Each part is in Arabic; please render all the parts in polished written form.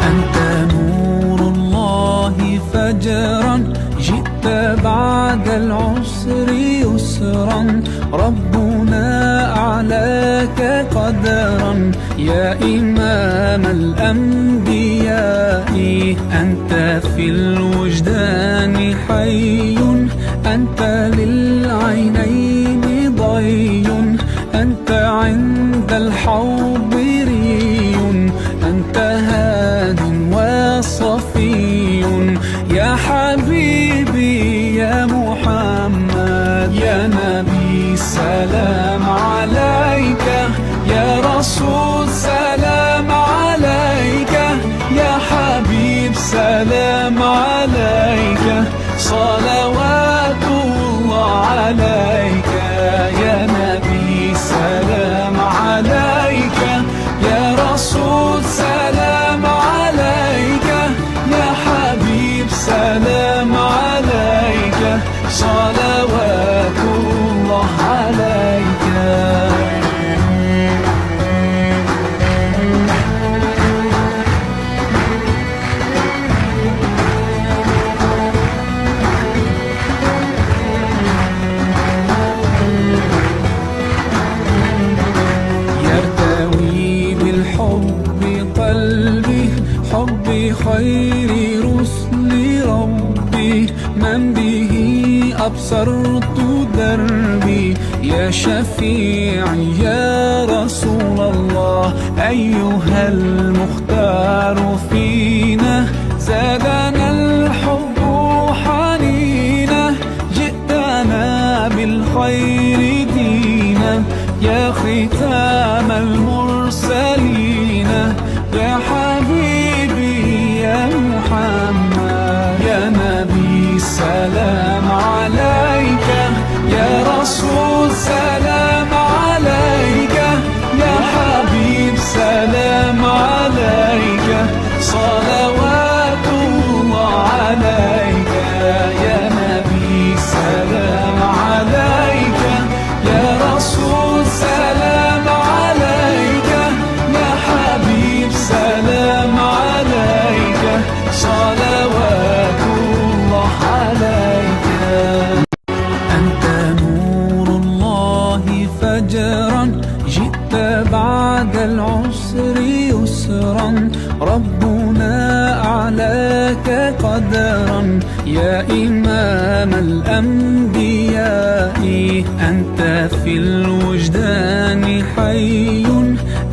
أنت نور الله فجرا، جئت بعد العسر يسرا، ربنا أعلاك قدرا يا إمام الأنبياء. أنت في الوجدان حي، أنت للعينين ضي، أنت عند الحوض ري، أنت هاد وصفي يا حبيبي يا محمد. يا نبي سلام عليك، يا رسول سلام عليك، يا حبيب سلام عليك، صلوات الله عليك. يا نبي سلام عليك، يا رسول سلام عليك، يا حبيب سلام عليك، صلوات الله عليك. حبي خير رسل ربي، من به أبصرت دربي، يا شفيعي يا رسول الله. أيها المختار فينا، زادنا الحب حنينا، جئتنا بالخير دينا، يا ختام المرسلين، يا حبيبي يا محمد. يا نبي سلام عليك، يا رسول سلام عليك، يا حبيب سلام عليك، صلوات الله عليك. يا نبي سلام عليك، يا رسول سلام عليك، يا حبيب سلام عليك، صلوات الله عليك. أنت نور الله فجرا، جئت بعد العسر يسرا، ربنا أعلاك قدرا يا إمام الأنبياء. أنت في الوجدان حي،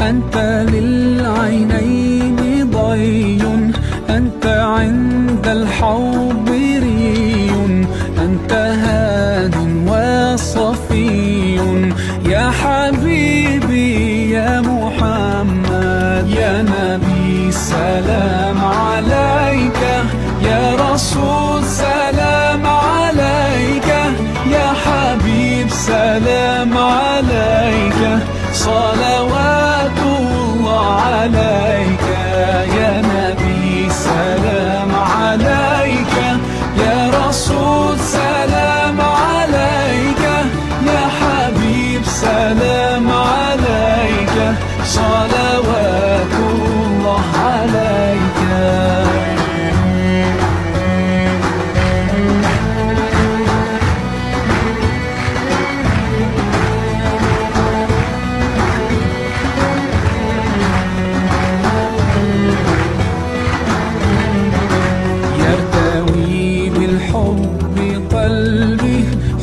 أنت للعينين ضي، أنت عند الحوض ري، أنت هاد وصفي يا حبيبي يا محمد. يا نبي سلام عليك، يا رسول سلام عليك، يا حبيب سلام عليك، صلوات الله عليك. يا نبي سلام عليك، يا رسول سلام عليك، يا حبيب سلام عليك، صلوات الله عليك.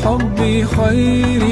حبي خير